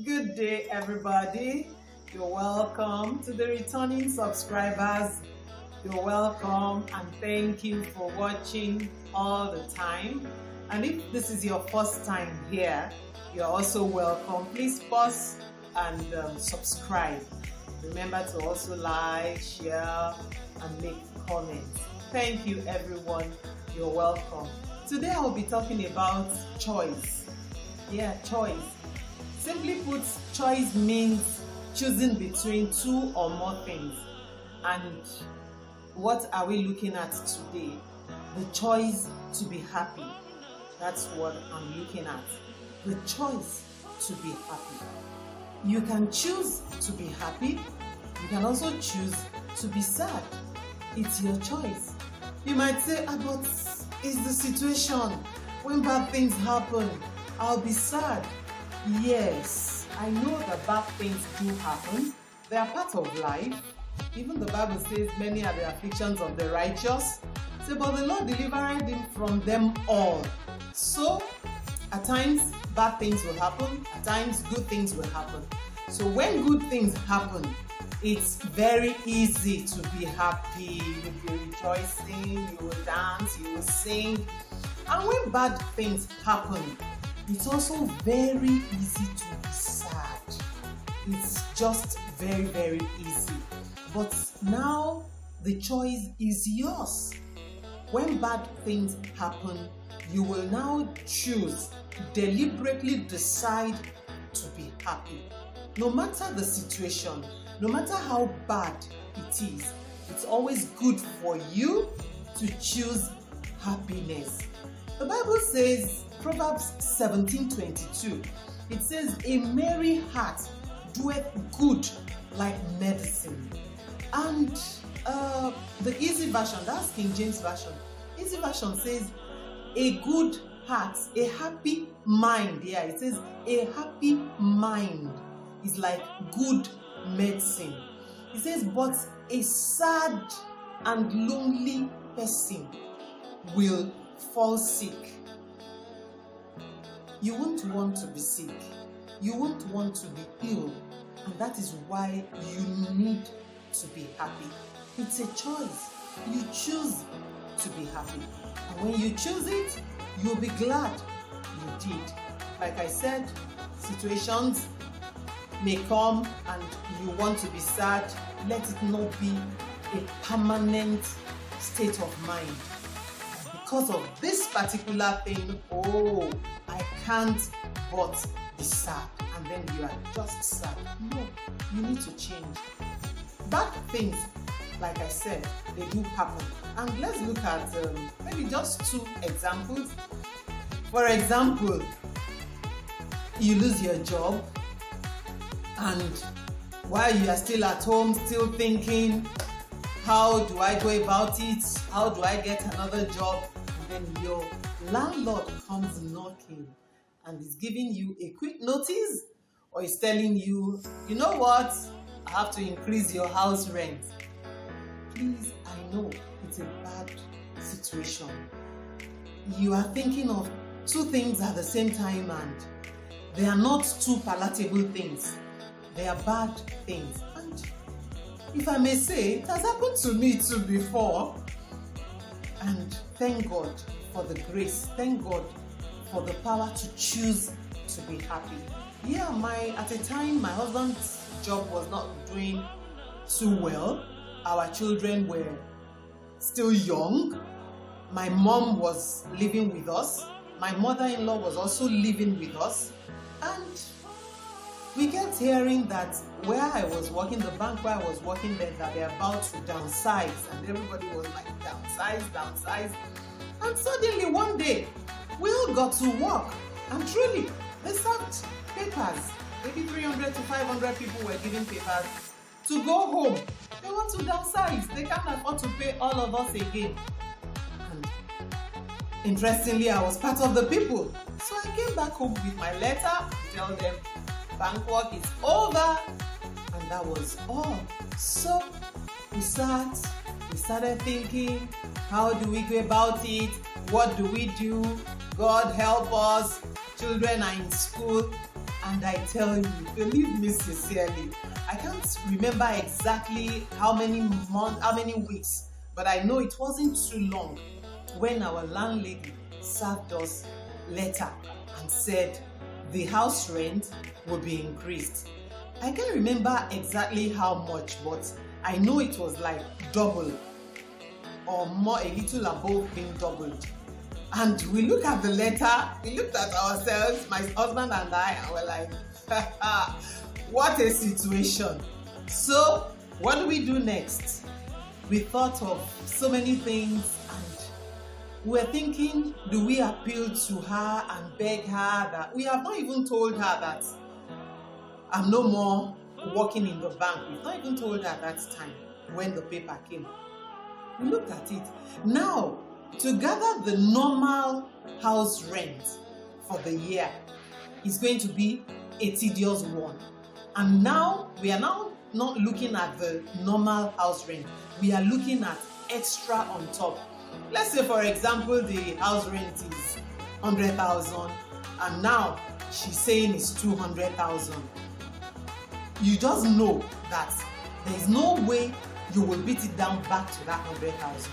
Good day, everybody. You're welcome. To the returning subscribers, you're welcome and thank you for watching all the time. And if this is your first time here, you're also welcome. Please pause and subscribe. Remember to also like, share, and make comments. Thank you, everyone. You're welcome. Today I'll be talking about choice. Yeah, choice. Simply put, choice means choosing between two or more things. And what are we looking at today? The choice to be happy. That's what I'm looking at. The choice to be happy. You can choose to be happy. You can also choose to be sad. It's your choice. You might say, but it's the situation. When bad things happen, I'll be sad. Yes, I know that bad things do happen. They are part of life. Even the Bible says many are the afflictions of the righteous. But the Lord delivered him from them all. So, at times, bad things will happen. At times, good things will happen. So when good things happen, it's very easy to be happy. You'll be rejoicing, you will dance, you will sing. And when bad things happen, it's also very easy to be sad. It's just very, very easy. But now the choice is yours. When bad things happen, you will now choose, deliberately decide to be happy. No matter the situation, no matter how bad it is, it's always good for you to choose happiness. The Bible says, Proverbs 17:22, it says, a merry heart doeth good like medicine. And the Easy Version, that's King James Version, Easy Version says, a good heart, a happy mind. Yeah, it says, a happy mind is like good medicine. It says, but a sad and lonely person will fall sick. You won't want to be sick. You won't want to be ill. And that is why you need to be happy. It's a choice. You choose to be happy. And when you choose it, you'll be glad you did. Like I said, situations may come and you want to be sad. Let it not be a permanent state of mind. Because of this particular thing, I can't but be sad. And then you are just sad. No, you need to change. Bad things, like I said, they do happen. And let's look at maybe just two examples. For example, you lose your job, and while you are still at home, still thinking, how do I go about it? How do I get another job? And then your landlord comes knocking and is giving you a quick notice, or is telling you, you know what? I have to increase your house rent. Please, I know it's a bad situation. You are thinking of two things at the same time, and they are not two palatable things. They are bad things. And if I may say, it has happened to me too before. And thank God for the grace. Thank God for the power to choose to be happy. Yeah, at a time, my husband's job was not doing too well. Our children were still young. My mom was living with us. My mother-in-law was also living with us. And we kept hearing that where I was working, the bank where I was working there, that they're about to downsize. And everybody was like, downsize. And suddenly one day, we all got to work. And truly, they served papers. Maybe 300 to 500 people were given papers to go home. They want to downsize. They can't afford to pay all of us again. And interestingly, I was part of the people. So I came back home with my letter to tell them bank work is over. And that was all. So we started thinking, how do we go about it? What do we do? God help us. Children are in school. And I tell you, believe me sincerely, I can't remember exactly how many months, how many weeks, but I know it wasn't too long when our landlady served us letter and said the house rent will be increased. I can't remember exactly how much, but I know it was like double or more, a little above being doubled. And we looked at the letter, we looked at ourselves, my husband and I, and we're like, what a situation. So, what do we do next? We thought of so many things, and we're thinking, do we appeal to her and beg her that we have not even told her that I'm no more working in the bank. We've not even told her that time when the paper came. We looked at it. Now, to gather the normal house rent for the year is going to be a tedious one. And now, we are now not looking at the normal house rent. We are looking at extra on top. Let's say, for example, the house rent is 100,000 and now she's saying it's 200,000. You just know that there is no way you will beat it down back to that 100,000.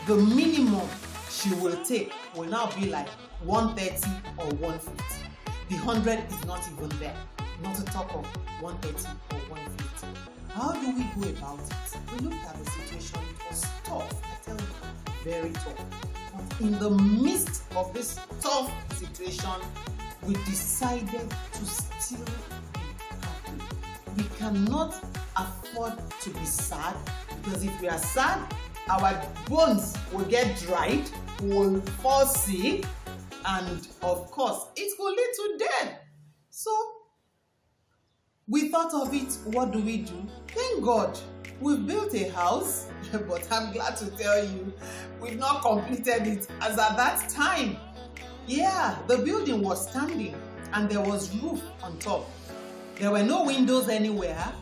The minimum she will take will now be like 130 or 150. The 100 is not even there, not to talk of 130 or 150. How do we go about it? We looked at the situation. It was tough, I tell you, very tough. But in the midst of this tough situation, we decided to still be happy. We cannot afford to be sad, because if we are sad, our bones will get dried, will fall sick, and of course, it will lead to death. So, we thought of it. What do we do? Thank God, we've built a house, but I'm glad to tell you, we've not completed it as at that time. Yeah, the building was standing and there was roof on top. There were no windows anywhere,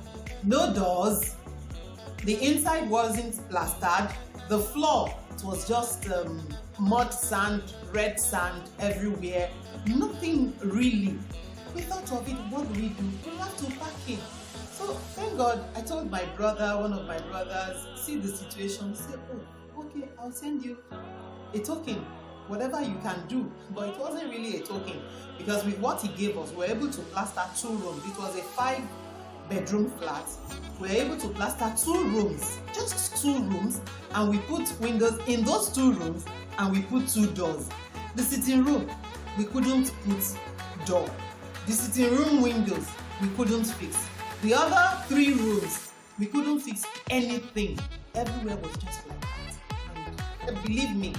no doors. The inside wasn't plastered. The floor, it was just mud, sand, red sand everywhere. Nothing really. We thought of it, what do? We have to pack it. So thank God, I told my brother, one of my brothers, see the situation, say, oh, okay, I'll send you a token, whatever you can do. But it wasn't really a token, because with what he gave us, we were able to plaster 2 rooms. It was a 5-bedroom flat. We were able to plaster 2 rooms, just 2 rooms, and we put windows in those 2 rooms, and we put 2 doors. The sitting room, we couldn't put door. The sitting room windows, we couldn't fix. The other 3 rooms, we couldn't fix anything. Everywhere was just like that. And believe me,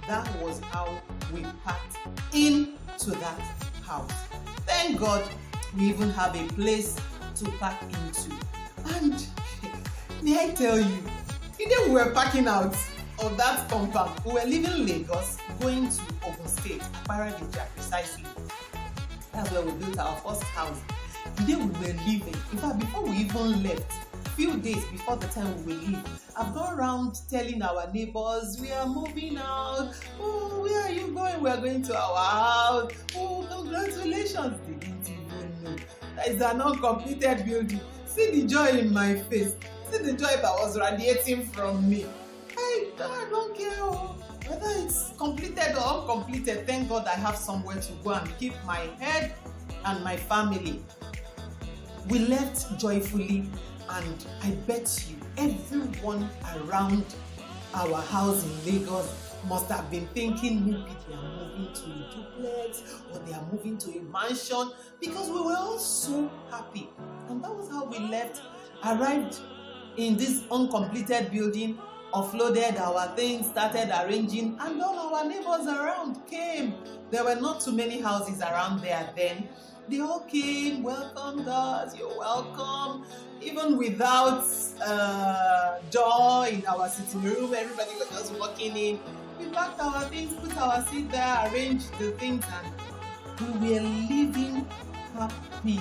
that was how we packed into that house. Thank God we even have a place to pack into. And may I tell you, the day we were packing out of that compound, we were leaving Lagos, going to Ogun State, Paradija precisely. That's where we built our first house. The day we were leaving, in fact, before we even left, a few days before the time we will leave, I've gone around telling our neighbors, we are moving out. Oh, where are you going? We are going to our house. Oh, congratulations. They didn't even know. That is an uncompleted building. See the joy in my face. See the joy that was radiating from me. I don't care whether it's completed or uncompleted. Thank God I have somewhere to go and keep my head and my family. We left joyfully, and I bet you everyone around our house in Lagos must have been thinking maybe they are moving to a duplex or they are moving to a mansion, because we were all so happy. And that was how we left, arrived in this uncompleted building, offloaded our things, started arranging, and all our neighbors around came. There were not too many houses around there then. They all came, welcomed us, you're welcome. Even without door in our sitting room, everybody was just walking in. We packed our things, put our seat there, arranged the things, and we were living happily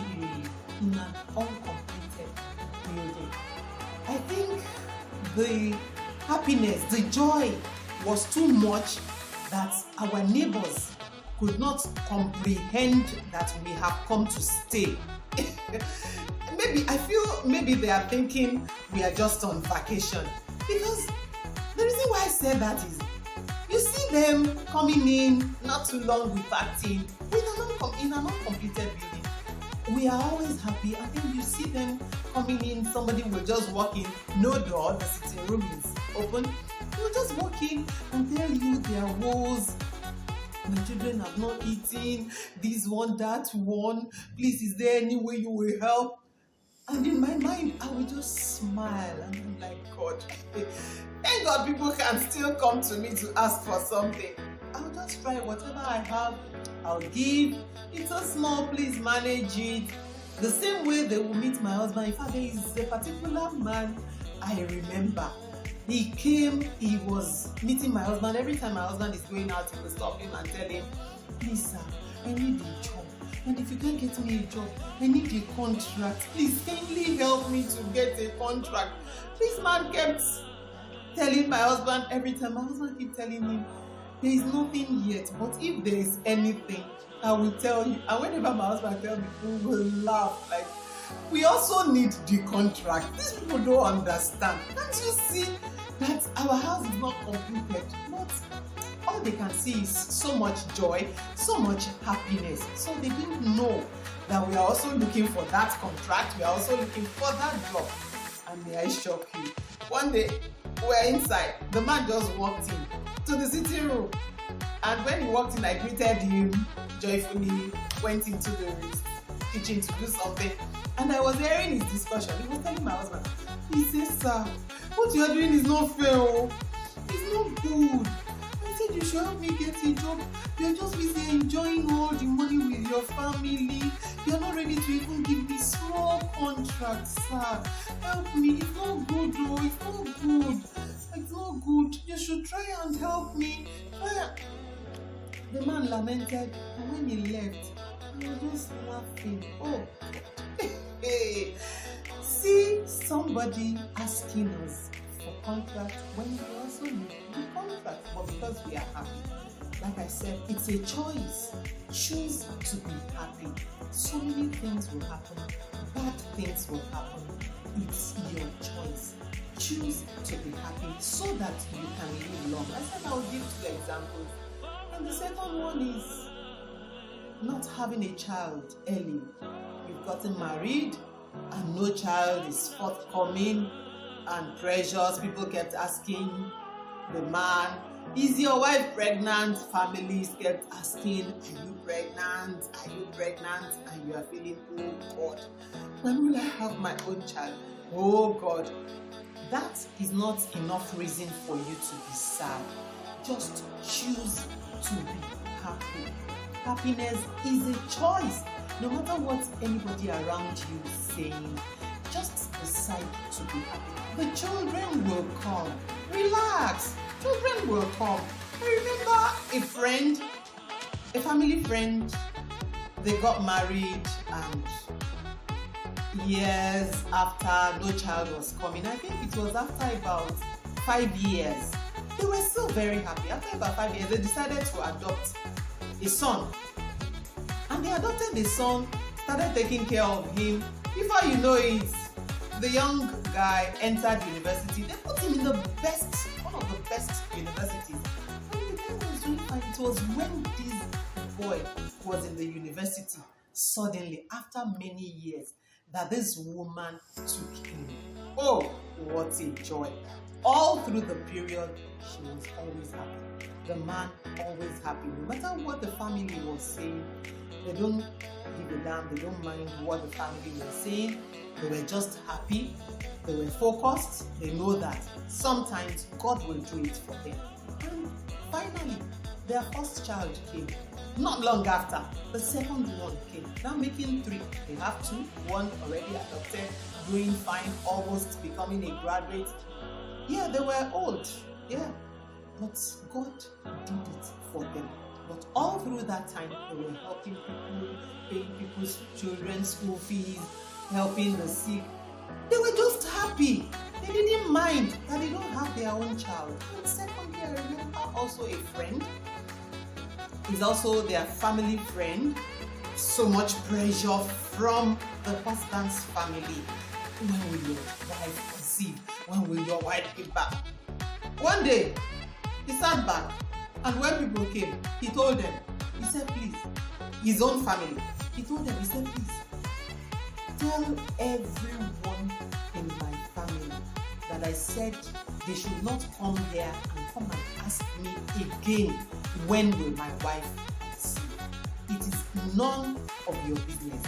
in an uncompleted building. I think the happiness, the joy was too much that our neighbors could not comprehend that we have come to stay. Maybe I feel maybe they are thinking we are just on vacation, because the reason why I said that is you see them coming in not too long with acting in an uncompleted building. We are always happy, and then you see them coming in, somebody will just walk in, no door, the sitting room is open, they'll just walk in and tell you their woes. My children have not eaten, this one, that one, please, is there any way you will help? And in my mind, I will just smile and I'm like, God, thank God people can still come to me to ask for something. I'll just try whatever I have, I'll give. It's so small, please manage it. The same way they will meet my husband. In fact, there is a particular man I remember. He came, he was meeting my husband. Every time my husband is going out, he will stop him and tell him, please sir, I need a job. And if you can't get me a job, I need a contract. Please kindly help me to get a contract. This man kept telling my husband every time. My husband kept telling him, there is nothing yet, but if there is anything, I will tell you. And whenever my husband tells me, we will laugh. Like, we also need the contract. These people don't understand. Can't you see that our house is not completed? But all they can see is so much joy, so much happiness. So they didn't know that we are also looking for that contract. We are also looking for that job. And may I shock you? One day, we were inside. The man just walked in to the sitting room. And when he walked in, I greeted him joyfully, went into the kitchen to do something. And I was hearing his discussion. He was telling my husband, he says, sir, what you are doing is not fair. It's not good. I said, you should help me get a job. You're just busy enjoying all the money with your family. You're not ready to even give me small contracts, sir. Help me. It's not good, though. It's not good. It's not good. You should try and help me. The man lamented, and when he left, I was just laughing. Oh, hey. See somebody asking us for contract when we also need the contract, but because we are happy. Like I said, it's a choice. Choose to be happy. So many things will happen. Bad things will happen. It's your choice. Choose to be happy so that you can live long. I said I'll give 2 examples. And the second one is not having a child early. You've gotten married and no child is forthcoming and precious. People kept asking the man, is your wife pregnant? Families kept asking, are you pregnant? Are you pregnant? And you are feeling, oh God, when will I have my own child? Oh God. That is not enough reason for you to be sad. Just choose to be happy. Happiness is a choice. No matter what anybody around you is saying, just decide to be happy. The children will come. Relax. Children will come. I remember a family friend, they got married and years after no child was coming, I think it was after about 5 years, they were still very happy. After about 5 years, they decided to adopt a son. And they adopted the son, started taking care of him. Before you know it, the young guy entered university. They put him in one of the best universities. And the guy was doing fine. It was when this boy was in the university, suddenly, after many years, that this woman took him. Oh, what a joy. All through the period, she was always happy. The man always happy. No matter what the family was saying, they don't give a damn. They don't mind what the family was saying. They were just happy. They were focused. They know that sometimes God will do it for them. And finally, their first child came. Not long after, the second one came. Now making 3. They have 2. One already adopted, doing fine, almost becoming a graduate. Yeah, they were old. Yeah. But God did it for them. But all through that time, they were helping people, paying people's children's school fees, helping the sick. They were just happy. They didn't mind that they don't have their own child. And secondly, I remember also a friend. is also their family friend. So much pressure from the husband's family. When will your wife conceive? When will your wife give back? One day, he sat back, and when people came, he told them, he said, please, his own family, he told them, he said, please, tell everyone in my family that I said they should not come here and come and ask me again, when will my wife conceive? It is none of your business.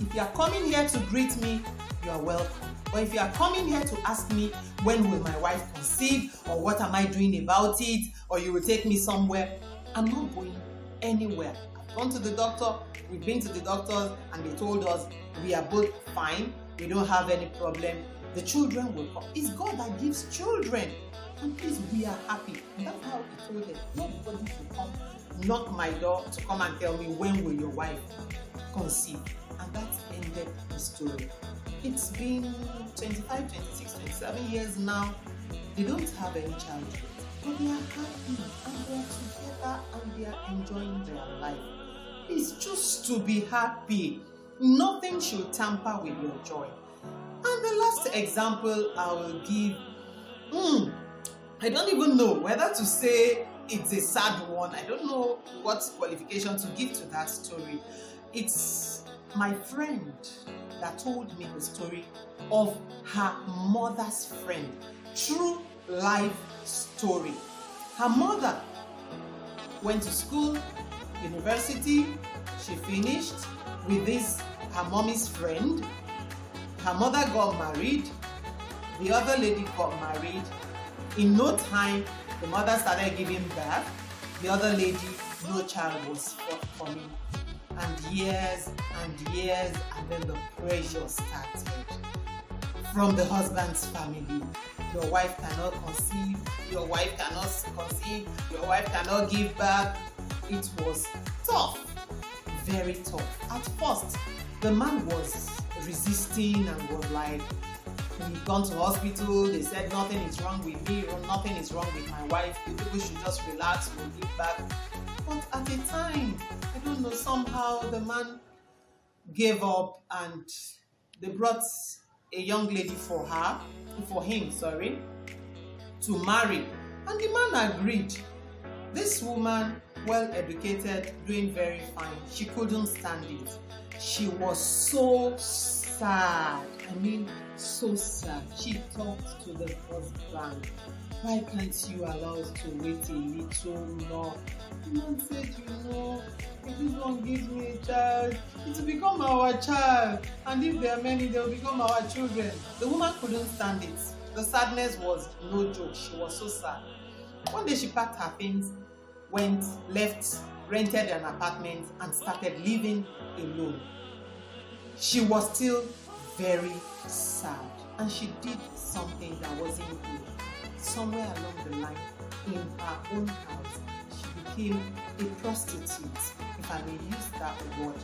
If you are coming here to greet me, you are welcome. But if you are coming here to ask me when will my wife conceive, or what am I doing about it, or you will take me somewhere, I'm not going anywhere. I've gone to the doctor, we've been to the doctors, and they told us we are both fine, we don't have any problem, the children will come. It's God that gives children, and please, we are happy. And that's how he told them. Nobody should come knock my door to come and tell me when will your wife conceive. And that ended the story. It's been 25, 26, 27 years now. They don't have any child yet, but they are happy and they are together and they are enjoying their life. Please choose to be happy. Nothing should tamper with your joy. And the last example I will give, I don't even know whether to say it's a sad one. I don't know what qualification to give to that story. It's my friend that told me the story of her mother's friend. True life story. Her mother went to school, university, she finished with this, her mommy's friend. Her mother got married, the other lady got married. In no time, the mother started giving birth, the other lady, no child was forthcoming. And years, and then the pressure started from the husband's family. Your wife cannot conceive, your wife cannot conceive, your wife cannot give birth. It was tough, very tough. At first, the man was resisting and was like, we've gone to hospital, they said nothing is wrong with me, nothing is wrong with my wife, people should just relax, we'll give back. But at the time, I don't know, somehow the man gave up and they brought a young lady for him, to marry. And the man agreed. This woman, well educated, doing very fine, she couldn't stand it. She was so sad. I mean, so sad. She talked to the husband. Why can't you allow us to wait a little more? The man said, if this one gives me a child, it will become our child. And if there are many, they will become our children. The woman couldn't stand it. The sadness was no joke. She was so sad. One day she packed her things, went, left, rented an apartment, and started living alone. She was still very sad, and she did something that wasn't good. Somewhere along the line, in her own house, she became a prostitute, if I may use that word.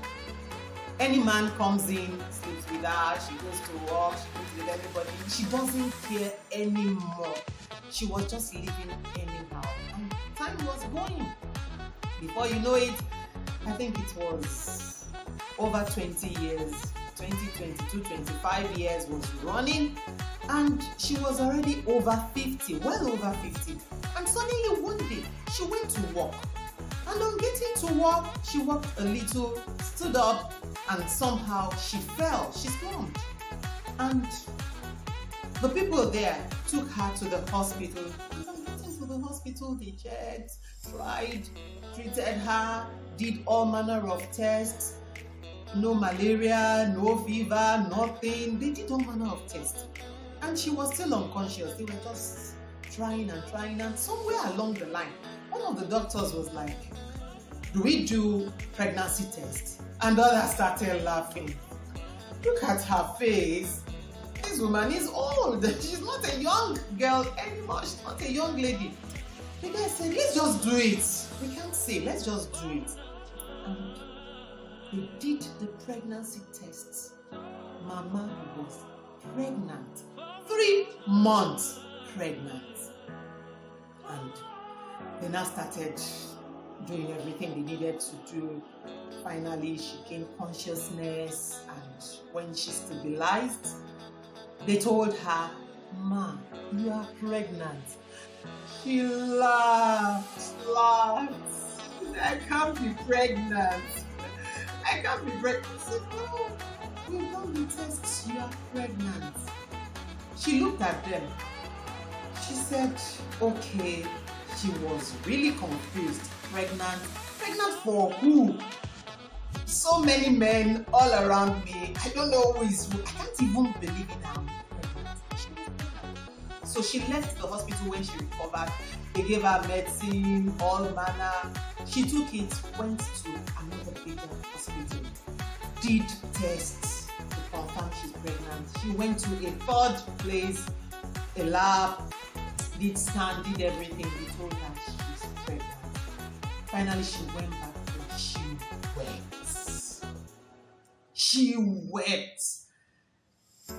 Any man comes in, sleeps with her, she goes to work, she goes with everybody. She doesn't care anymore. She was just living anyhow, and time was going. Before you know it, I think it was over 20 years, 22, 25 years was running, and she was already over 50, well over 50. And suddenly one day, she went to work. And on getting to work, she walked a little, stood up, and somehow she fell, she slumped. And the people there took her to the hospital. And on getting to the hospital, they checked, tried, treated her, did all manner of tests. No malaria, no fever, nothing. They did all manner of tests. And she was still unconscious. They were just trying, and somewhere along the line, one of the doctors was like, do we do pregnancy tests? And others started laughing. Look at her face. This woman is old. She's not a young girl anymore. She's not a young lady. The guy said, let's just do it. We can't say, let's just do it. And they did the pregnancy tests. Mama was pregnant. 3 months pregnant. And they now started doing everything they needed to do. Finally, she gained consciousness, and when she stabilized, they told her, "Ma, you are pregnant." She laughed. She said, "I can't be pregnant. I can't be pregnant." I said, "No, we've done the tests. You are pregnant." She looked at them. She said, "Okay." She was really confused. Pregnant? Pregnant for who? So many men all around me. I don't know who is who. I can't even believe it now. So she left the hospital when she recovered. They gave her medicine, all manner. She took it, went to another bigger hospital, did tests to confirm she's pregnant. She went to a third place, a lab, did scan, did everything. They told her she's pregnant. Finally, she went back and she wept. She wept.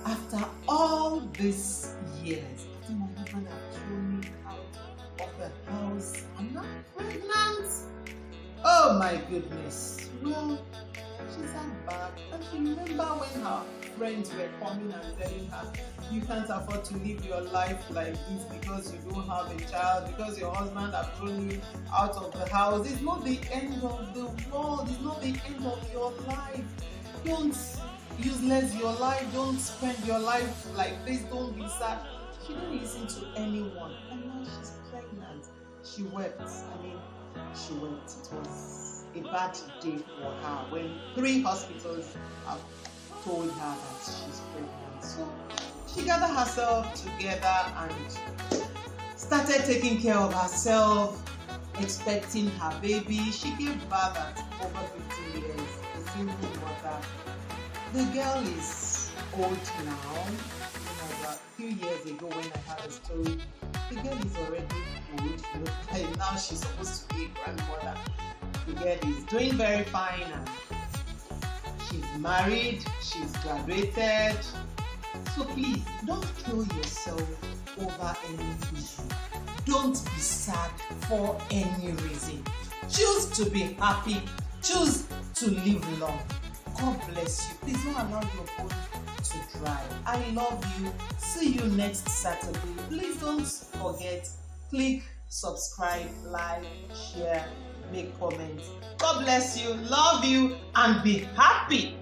After all these years, after my husband had thrown me out of the house, I'm not pregnant. Oh my goodness. Well, she sat back and she remembered when her friends were coming and telling her, "You can't afford to live your life like this because you don't have a child, because your husband has thrown you out of the house. It's not the end of the world. It's not the end of your life. Don't useless your life. Don't spend your life like this. Don't be sad." She didn't listen to anyone, and now she's pregnant. She wept. She wept. It was a bad day for her when 3 hospitals have told her that she's pregnant. So she gathered herself together and started taking care of herself, expecting her baby. She gave birth at over 15 years, a single mother. The girl is old now. About a few years ago when I had a story, the girl is already old. And now she's supposed to be a grandmother. The girl is doing very fine and she's married, she's graduated. So please, don't kill yourself over any issue. Don't be sad for any reason. Choose to be happy. Choose to live long. God bless you. Please don't allow your phone to dry. I love you. See you next Saturday. Please don't forget, click subscribe, like, share, make comments. God bless you, love you, and be happy.